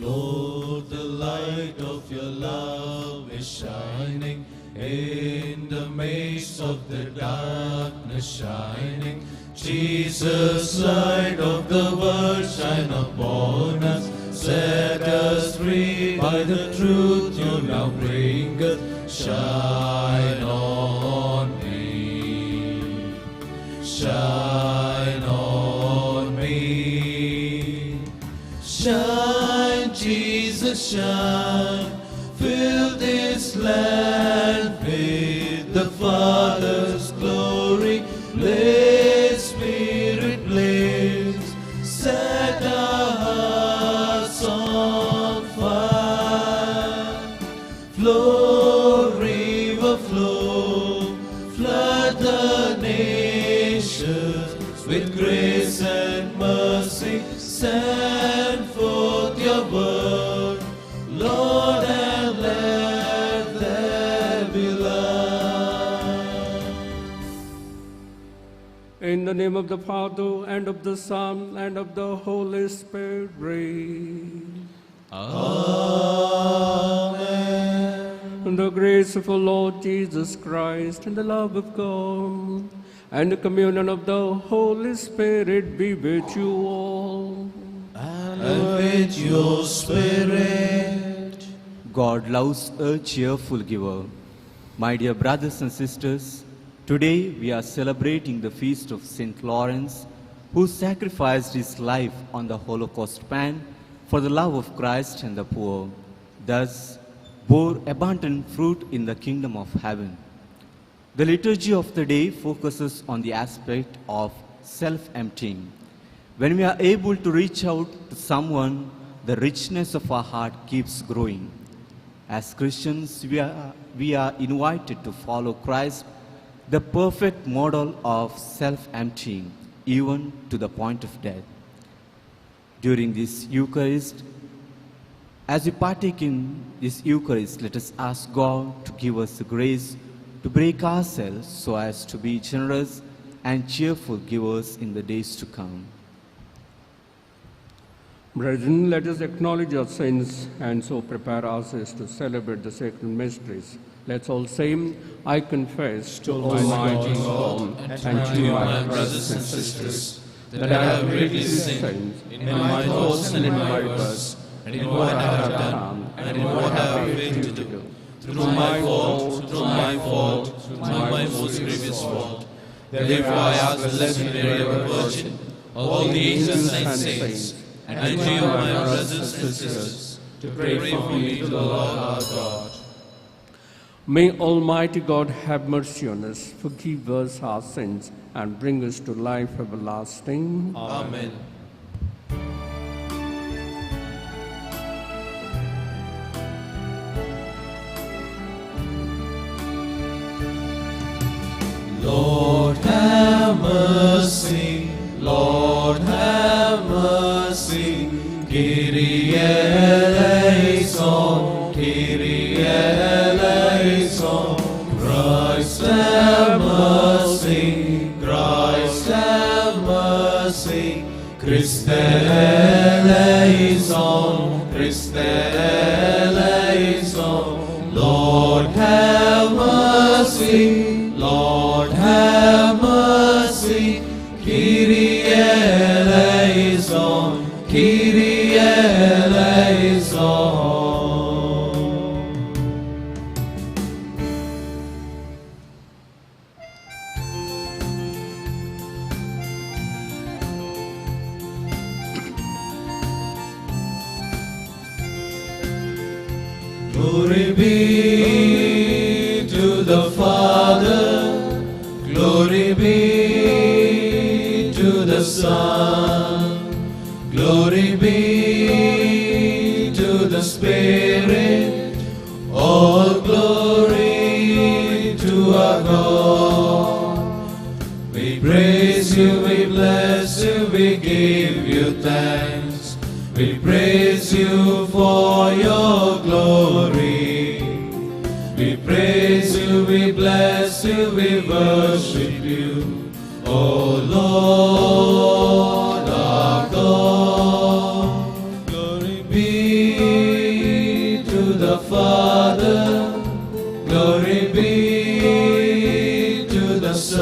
Lord, the light of your love is shining, in the midst of the darkness shining. Jesus, light of the world, shine upon us, set us free by the truth you now bring us. Shine on me, shine on me. Shine, Jesus, shine, fill this land with the Father's glory. Blaze, Spirit, blaze, set our hearts on fire. Flow, river, flow, flood the nations with grace and mercy. Send forth your word, Lord, and let there be light. In the name of the Father, and of the Son, and of the Holy Spirit. Amen. The grace of our Lord Jesus Christ, and the love of God, and the communion of the Holy Spirit be with you all. And with your spirit. God loves a cheerful giver. My dear brothers and sisters, today we are celebrating the feast of St. Lawrence, who sacrificed his life on the Holocaust pan for the love of Christ and the poor, thus bore abundant fruit in the kingdom of heaven. The liturgy of the day focuses on the aspect of self-emptying. When we are able to reach out to someone, the richness of our heart keeps growing. As Christians, we are invited to follow Christ, the perfect model of self-emptying, even to the point of death. During this Eucharist, as we partake in this Eucharist, let us ask God to give us the grace to break ourselves so as to be generous and cheerful givers in the days to come. Brethren, let us acknowledge our sins and so prepare ourselves to celebrate the sacred mysteries. Let's all say, I confess to Almighty God and to my brothers and sisters that I have greatly sinned in my thoughts and in my words, and in what I have done and in what I have failed to do. Through my fault, through my most grievous fault. Therefore I ask the Blessed Mary, ever Virgin, all the angels and saints, and you, my brothers and sisters, to pray for me to the Lord our God. May Almighty God have mercy on us, forgive us our sins, and bring us to life everlasting. Amen. Lord, have mercy. Lord, have mercy. Kyrie eleison, Kyrie eleison. Christ have mercy, Christ have mercy. Christe eleison, Christe eleison. Lord, have mercy, Lord, have mercy. Kyrie eleison, Kyrie eleison. Glory be to the Father, glory be to the Son, glory be to the Spirit, all glory to our God. We praise you, we bless you, we give you thanks. We praise you for your glory. We praise you, we bless you, we worship you, O Lord our God. Glory be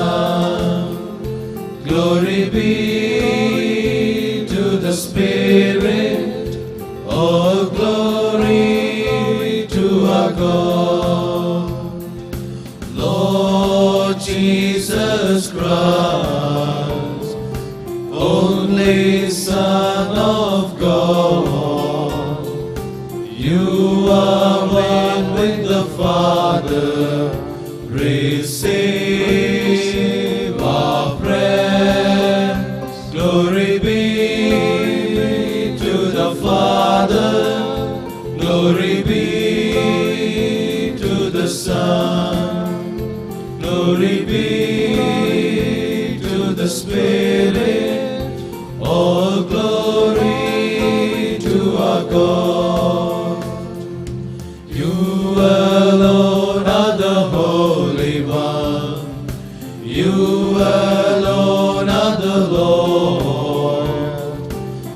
Son. Glory be to the Spirit. All glory to our God. Lord Jesus Christ, only Son of God, you are one with the Father. Receive our prayer. Glory be to the Father. Glory be to the Son. Glory be to the Spirit. All glory to our God. You alone are the Holy One. You alone are the Lord.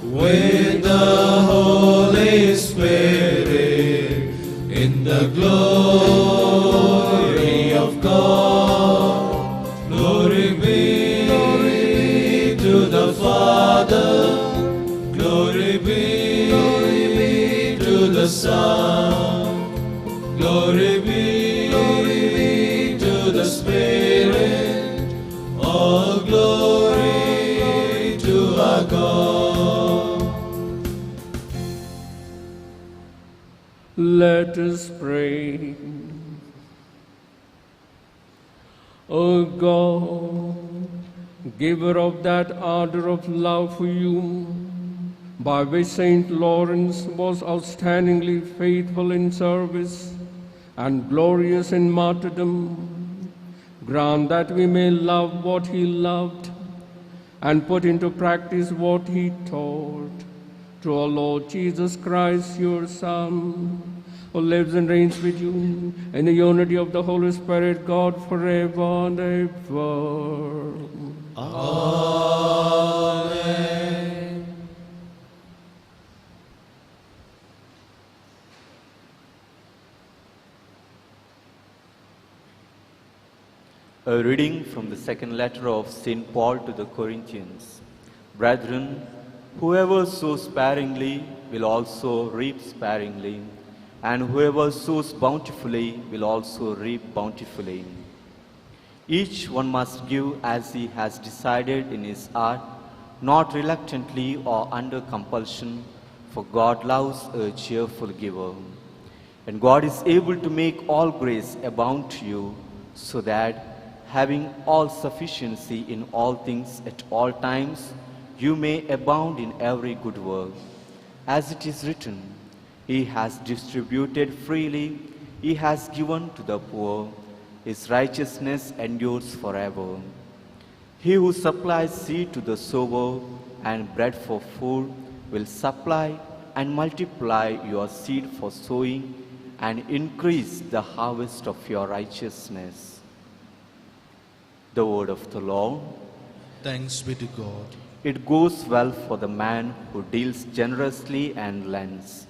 With the Holy Spirit, in the glory of God. Glory be to the Father. Glory be to the Son. Glory be to the Spirit. All glory to our God. Let us pray. O God, giver of that ardor of love for you, by which Saint Lawrence was outstandingly faithful in service and glorious in martyrdom, grant that we may love what he loved and put into practice what he taught. Through our Lord Jesus Christ, your Son, who lives and reigns with you in the unity of the Holy Spirit, God, forever and ever. Amen. A reading from the second letter of St. Paul to the Corinthians. Brethren, whoever sows sparingly will also reap sparingly, and whoever sows bountifully will also reap bountifully. Each one must give as he has decided in his heart, not reluctantly or under compulsion, for God loves a cheerful giver. And God is able to make all grace abound to you, so that, having all sufficiency in all things at all times, you may abound in every good work. As it is written, He has distributed freely, He has given to the poor, His righteousness endures forever. He who supplies seed to the sower and bread for food will supply and multiply your seed for sowing and increase the harvest of your righteousness. The word of the Lord. Thanks be to God. It goes well for the man who deals generously and lends.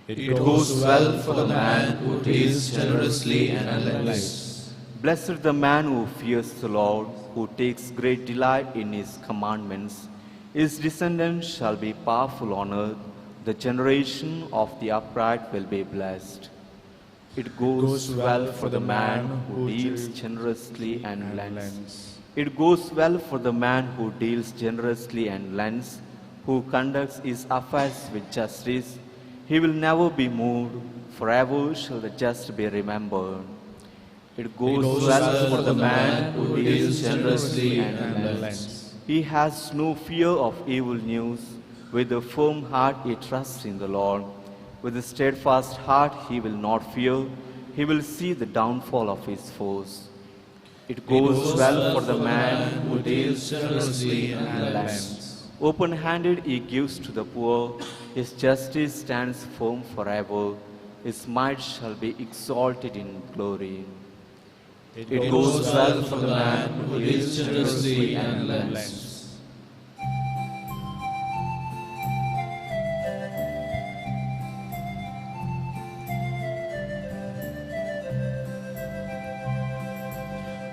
It goes well for the man who deals generously and lends. Blessed the man who fears the Lord, who takes great delight in his commandments. His descendants shall be powerful on earth. The generation of the upright will be blessed. It goes well for the man who deals generously and lends. It goes well for the man who deals generously and lends, who conducts his affairs with justice. He will never be moved, forever shall the just be remembered. It goes well for the man who deals generously and lends. He has no fear of evil news. With a firm heart he trusts in the Lord. With a steadfast heart he will not fear. He will see the downfall of his foes. It goes well for the man who deals generously and lends. Open-handed he gives to the poor. His justice stands firm forever. His might shall be exalted in glory. It goes well for the man who deals generously and lends.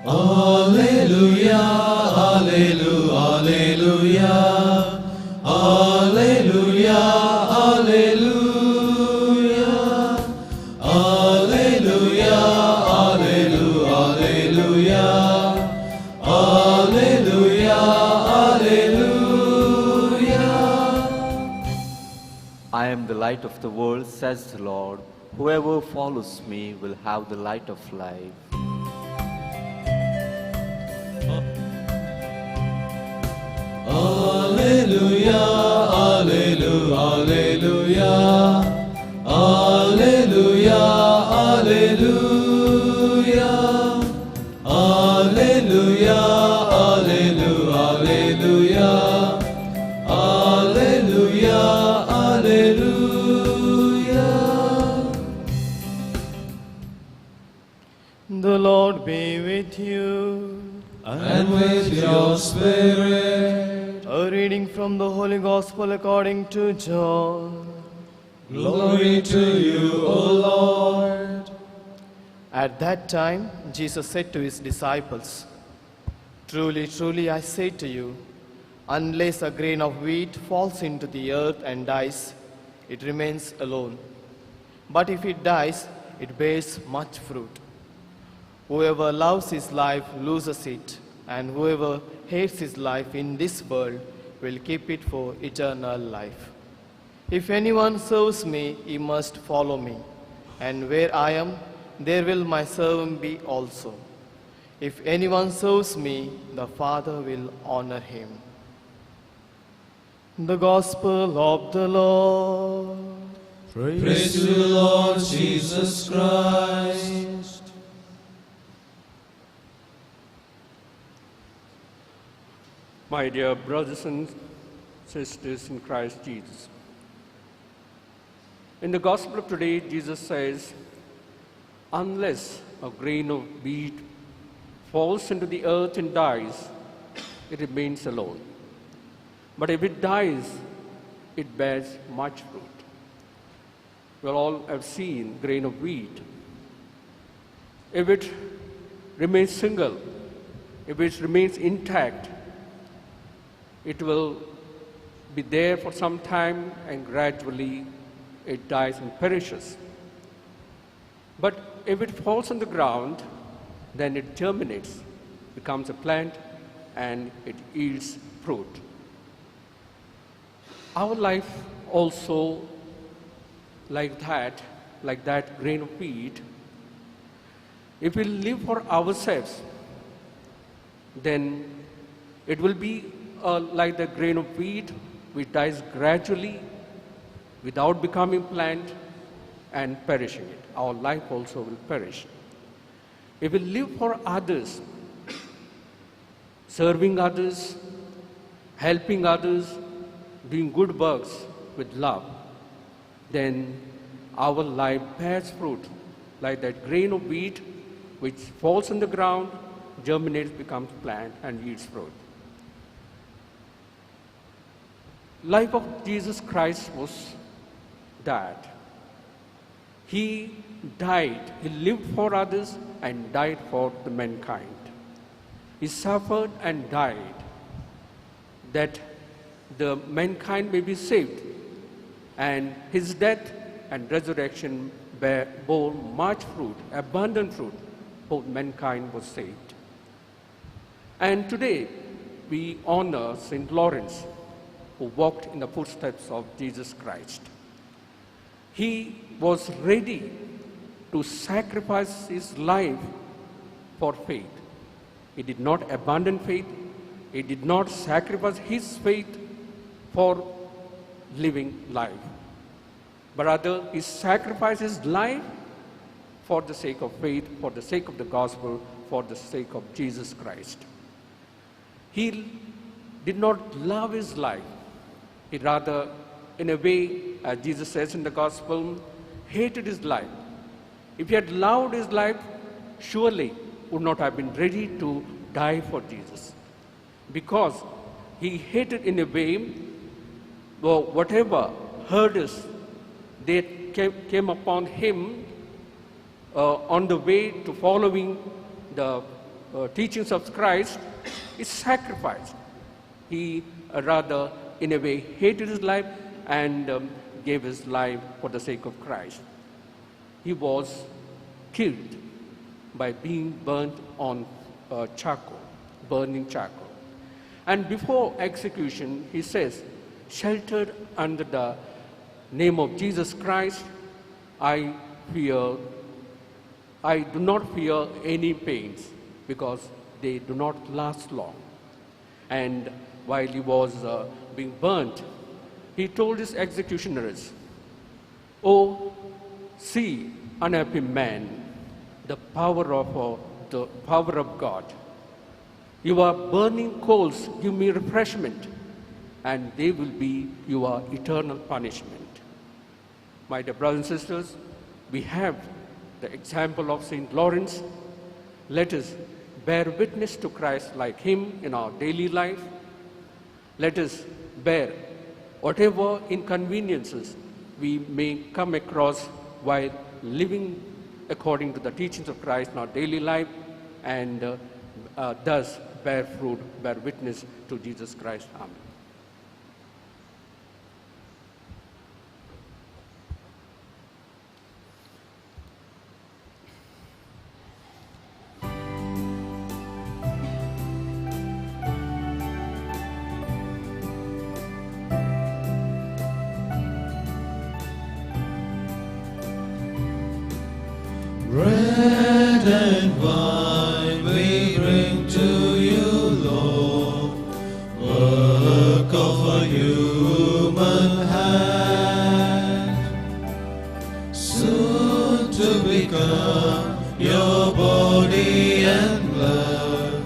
Alleluia. Alleluia, Alleluia, Alleluia, Alleluia, Alleluia, Alleluia, Alleluia, Alleluia. I am the light of the world, says the Lord. Whoever follows me will have the light of life. Alleluia, Alleluia, Alleluia, Alleluia, Alleluia, Alleluia, Alleluia, Alleluia. The Lord be with you. And with your spirit. A reading from the Holy Gospel according to John. Glory to you, O Lord. At that time, Jesus said to his disciples, "Truly, truly, I say to you, unless a grain of wheat falls into the earth and dies, it remains alone. But if it dies, it bears much fruit. Whoever loves his life loses it, and whoever hates his life in this world will keep it for eternal life. If anyone serves me, he must follow me, and where I am, there will my servant be also. If anyone serves me, the Father will honor him." The Gospel of the Lord. Praise to the Lord Jesus Christ. My dear brothers and sisters in Christ Jesus, in the Gospel of today, Jesus says, unless a grain of wheat falls into the earth and dies, it remains alone. But if it dies, it bears much fruit. We all have seen grain of wheat. If it remains single, if it remains intact, it will be there for some time and gradually it dies and perishes. But if it falls on the ground, then it germinates, becomes a plant, and it yields fruit. Our life also like that grain of wheat. If we live for ourselves, then it will be like the grain of wheat which dies gradually without becoming plant and perishing it. Our life also will perish. If we live for others, serving others, helping others, doing good works with love, then our life bears fruit like that grain of wheat which falls on the ground, germinates, becomes plant, and yields fruit. Life of Jesus Christ was that he died, he lived for others and died for the mankind. He suffered and died that the mankind may be saved, and his death and resurrection bore much fruit, abundant fruit, for mankind was saved. And today we honor St. Lawrence, who walked in the footsteps of Jesus Christ. He was ready to sacrifice his life for faith. He did not abandon faith. He did not sacrifice his faith for living life. But rather, he sacrificed his life for the sake of faith, for the sake of the gospel, for the sake of Jesus Christ. He did not love his life. He rather, in a way, as Jesus says in the gospel, hated his life. If he had loved his life, surely would not have been ready to die for Jesus. Because he hated in a way, whatever hurdles they came upon him on the way to following the teachings of Christ is sacrifice. He rather, in a way, hated his life and gave his life for the sake of Christ. He was killed by being burnt on charcoal, burning charcoal. And before execution, he says, sheltered under the name of Jesus Christ, I do not fear any pains, because they do not last long. And while he was being burnt, he told his executioners, "Oh, see, unhappy man, the power of God. Your burning coals give me refreshment, and they will be your eternal punishment." My dear brothers and sisters, we have the example of St. Lawrence. Let us bear witness to Christ like him in our daily life. Let us bear whatever inconveniences we may come across while living according to the teachings of Christ in our daily life, and thus bear fruit, bear witness to Jesus Christ. Amen. Bread and wine we bring to you, Lord, work of a human hand, soon to become your body and blood,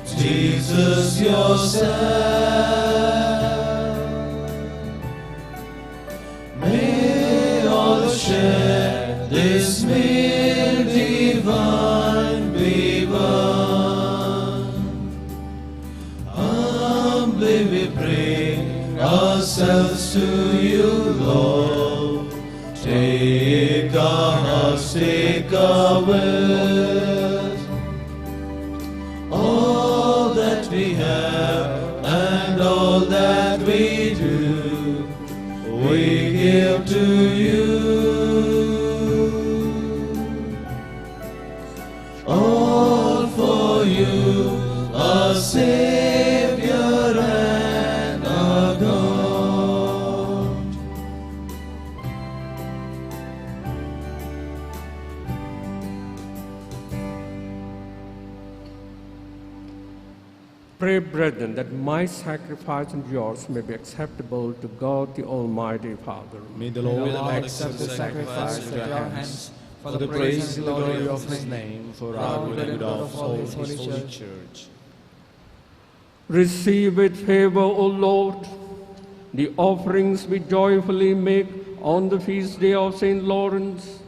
Jesus yourself. May all share this meal divine be born. Humbly we bring ourselves to you, Lord. Take our hearts, take our wills, all that we have and all that we do, we give to you. All for you, our Savior and our God. Pray, brethren, that my sacrifice and yours may be acceptable to God the Almighty Father. May the Lord accept the sacrifice at your hands, for the praise and the glory of his name, for our good of all his holy church. Receive with favor, O Lord, the offerings we joyfully make on the feast day of St. Lawrence,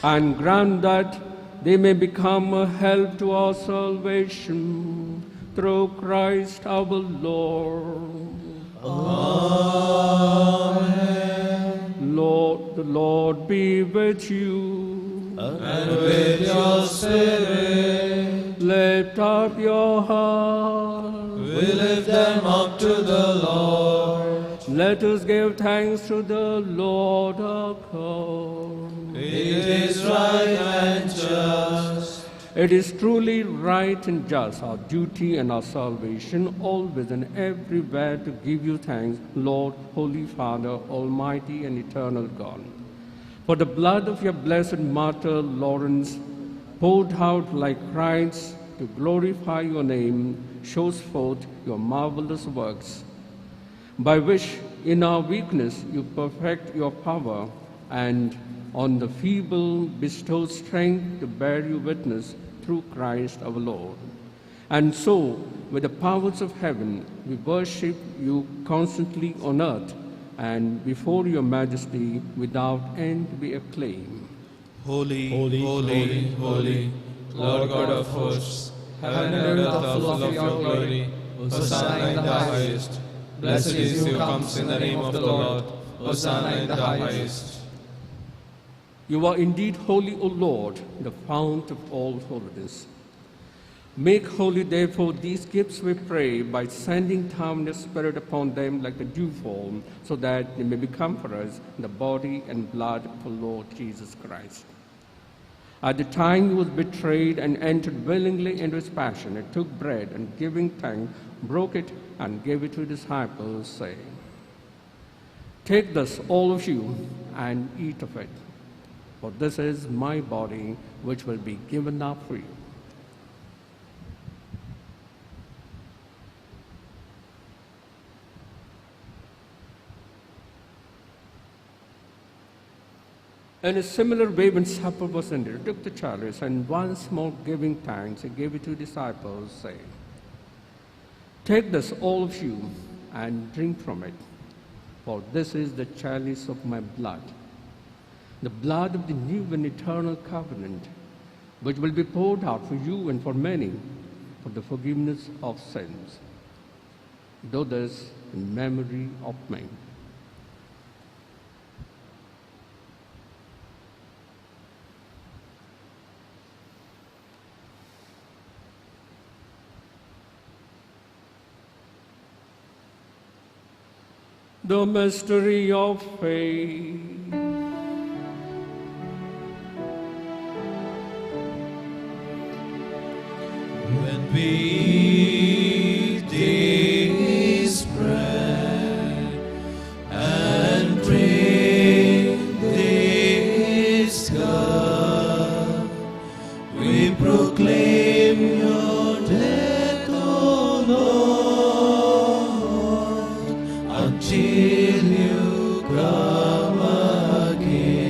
and grant that they may become a help to our salvation through Christ our Lord. Amen. Lord, the Lord be with you. And with your spirit. Lift up your hearts. We lift them up to the Lord. Let us give thanks to the Lord our God. It is right and just. It is truly right and just, our duty and our salvation, always and everywhere to give you thanks, Lord, Holy Father, Almighty and eternal God. For the blood of your blessed martyr Lawrence, poured out like rites to glorify your name, shows forth your marvelous works, by which in our weakness you perfect your power, and on the feeble bestow strength to bear you witness through Christ our Lord. And so, with the powers of heaven, we worship you constantly on earth, and before your majesty without end we acclaim. Holy, holy, holy, holy, Lord God of hosts, heaven and earth are full of your glory. Hosanna in the highest. Blessed is he who comes in the name of the Lord. Hosanna in the highest. You are indeed holy, O Lord, the fount of all holiness. Make holy, therefore, these gifts, we pray, by sending down your Spirit upon them like the dewfall, so that they may become for us the body and blood of the Lord Jesus Christ. At the time he was betrayed and entered willingly into his passion, he took bread and, giving thanks, broke it and gave it to his disciples, saying, "Take this, all of you, and eat of it, for this is my body, which will be given up for you." In a similar way, when supper was ended, he took the chalice, and once more giving thanks, he gave it to his disciples, saying, "Take this, all of you, and drink from it, for this is the chalice of my blood, the blood of the new and eternal covenant, which will be poured out for you and for many for the forgiveness of sins. Do this in memory of me." The mystery of faith. When we take His bread and drink this cup, we proclaim your death, O Lord, until you come again.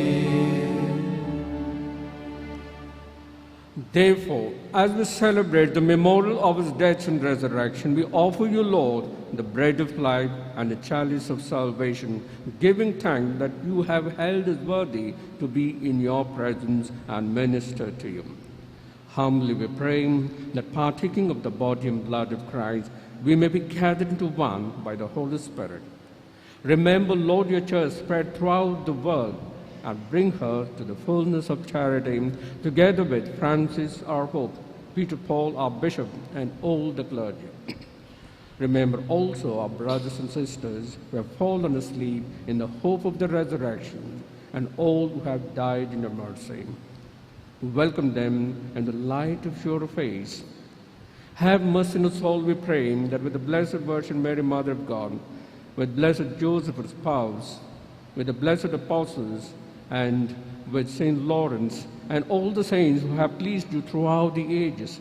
Therefore, as we celebrate the memorial of his death and resurrection, we offer you, Lord, the bread of life and the chalice of salvation, giving thanks that you have held us worthy to be in your presence and minister to you. Humbly we pray that, partaking of the body and blood of Christ, we may be gathered into one by the Holy Spirit. Remember, Lord, your church spread throughout the world, and bring her to the fullness of charity, together with Francis, our Pope, Peter Paul, our Bishop, and all the clergy. Remember also our brothers and sisters who have fallen asleep in the hope of the resurrection, and all who have died in your mercy. Welcome them in the light of your face. Have mercy on us all, we pray, that with the Blessed Virgin Mary, Mother of God, with blessed Joseph, her spouse, with the blessed apostles, and with Saint Lawrence, and all the saints who have pleased you throughout the ages,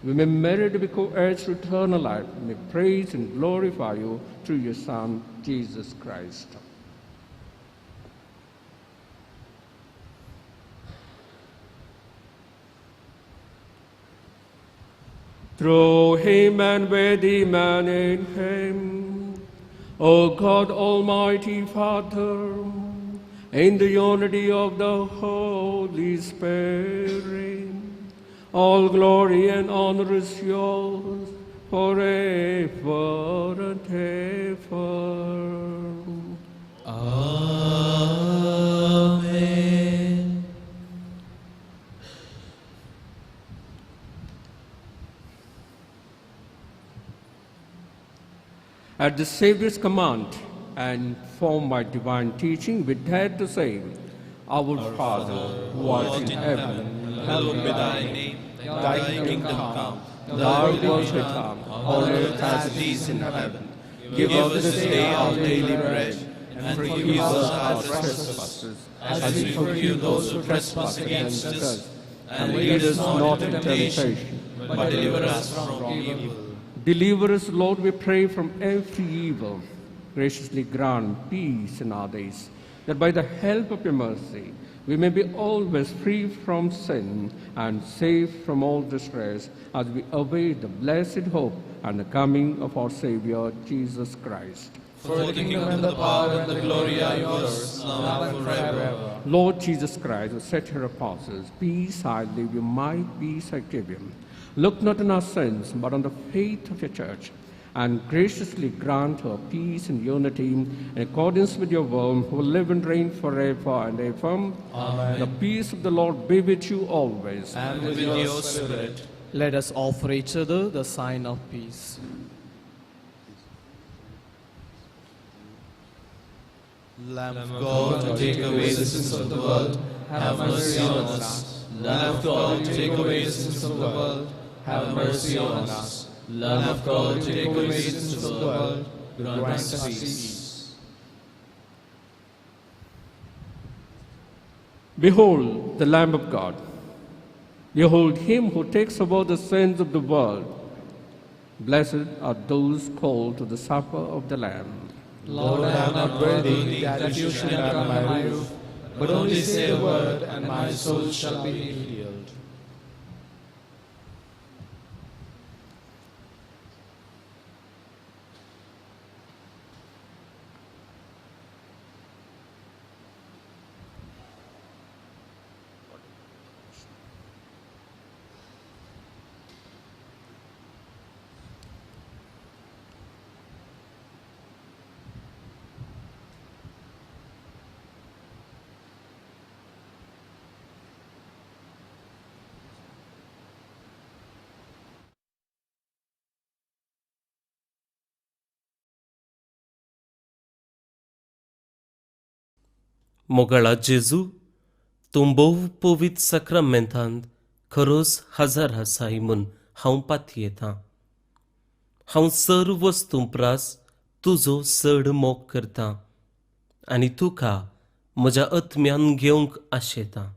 we may merit to be co-heirs to eternal life. We may praise and glorify you through your Son, Jesus Christ. Through him and with him and in him, O God, Almighty Father, in the unity of the Holy Spirit, all glory and honor is yours forever and ever. Amen. At the Saviour's command and formed by divine teaching, we dare to say, Our Father, who art in heaven, Hallowed be thy name. Thy kingdom come. thy will be done, on earth as it is in heaven. Give us this day our daily bread, and forgive us our trespasses, as we forgive those who trespass against us. And lead us not into temptation, but deliver us from evil. Deliver us, Lord, we pray, from every evil. Graciously grant peace in our days, that by the help of your mercy we may be always free from sin and safe from all distress, as we await the blessed hope and the coming of our Savior, Jesus Christ. For the kingdom and the power and the glory are yours, now and forever. Lord Jesus Christ, who said to your apostles, Peace I leave you, my peace I give you. Look not on our sins, but on the faith of your church, and graciously grant her peace and unity in accordance with your will, who live and reign forever and ever. Amen. The peace of the Lord be with you always. And with your spirit. Let us offer each other the sign of peace. Lamb of God, to take away the sins of the world, have mercy on us. Lamb of God, to take away the sins of the world, have mercy on us. Lamb of God, to take away the sins of the world, grant us peace. Behold the Lamb of God. Behold him who takes away the sins of the world. Blessed are those called to the supper of the Lamb. Lord, I am not worthy that you should enter under my roof, but only say a word, and my soul shall be healed. मोगळा जेजू तूं भोव पवित्र सक्रमेंतांत खरोच हजार आसाय म्हूण हांव पातयेतां. हांव सर्व वस्तू प्रास तुजो चड मोग करतां आनी तुका म्हज्या आत्म्यान घेवंक आशेतां.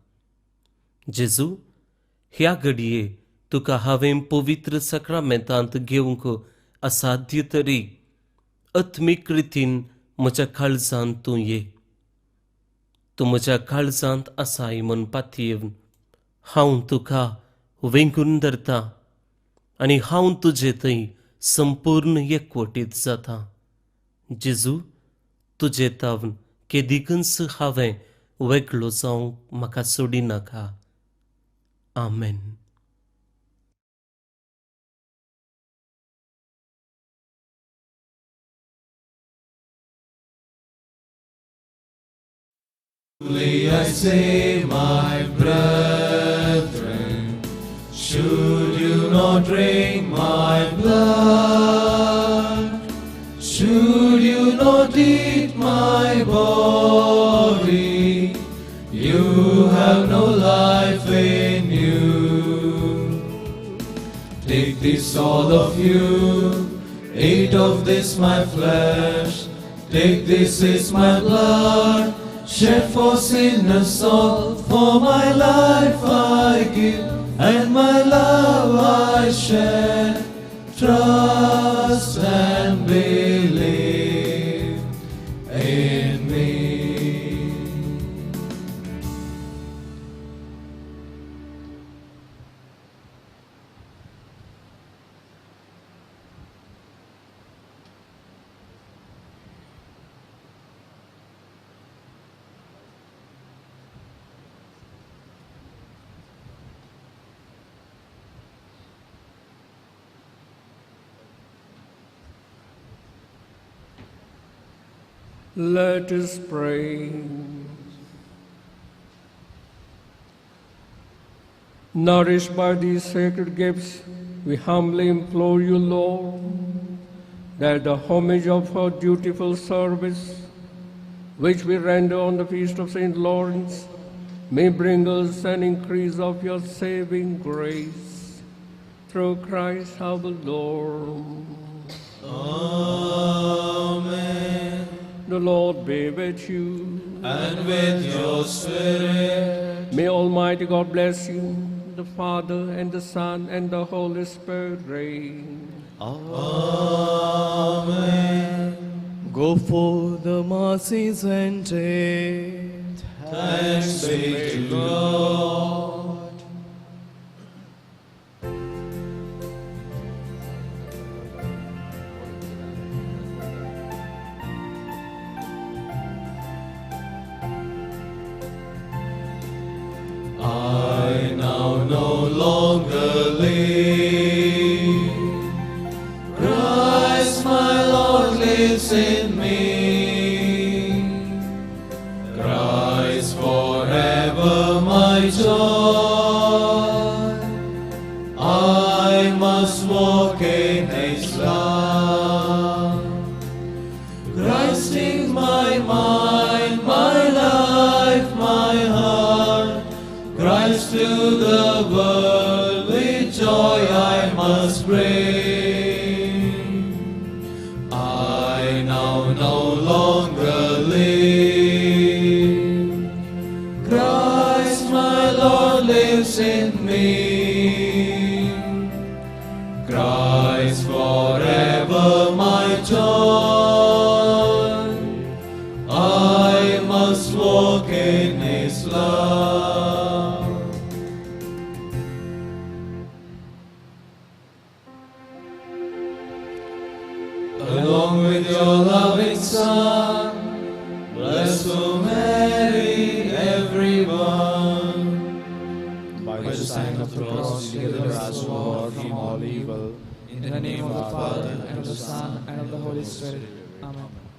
जेजू, ह्या घडये तुका हांवें पवित्र सक्रमेंतांत घेवंक असाध्य तरी आत्मीक रितीन म्हज्या काळजांत तूं ये. तूं म्हज्या काळजांत आसाय म्हूण पातयेवन हांव तुका वेंगून धरतां आनी हांव तुजे थंय संपूर्ण एकवटीत जातां. जेजू, तुजे तावन केदिकच हांवें वेगळो जावंक म्हाका सोडिनाका. आमेन. Truly I say, my brethren, should you not drink my blood, should you not eat my body, you have no life in you. Take this, all of you, eat of this my flesh, take this is my blood, shed for sinners all. For my life I give, and my love I share. Trust and believe in me. Let us pray. Nourished by these sacred gifts, we humbly implore you, Lord, that the homage of our dutiful service, which we render on the feast of St. Lawrence, may bring us an increase of your saving grace. Through Christ our Lord. Amen. The Lord be with you. And with your spirit. May Almighty God bless you, the Father, and the Son, and the Holy Spirit reign. Amen. Go forth, the mercies ended. Thanks be to God. I now no longer live. Christ my Lord lives in me. Christ forever my joy. my mind, my life, my heart. Christ to the world, with joy I must bring. I now no longer live. Christ my Lord lives in me. Christ forever my joy. I must walk in His love. Along with your loving Son, blessed Mary, everyone. By the sign of the cross, deliver us, Lord, from all evil. In the name of the Father, and of the Son, and of the Holy Spirit. Amen.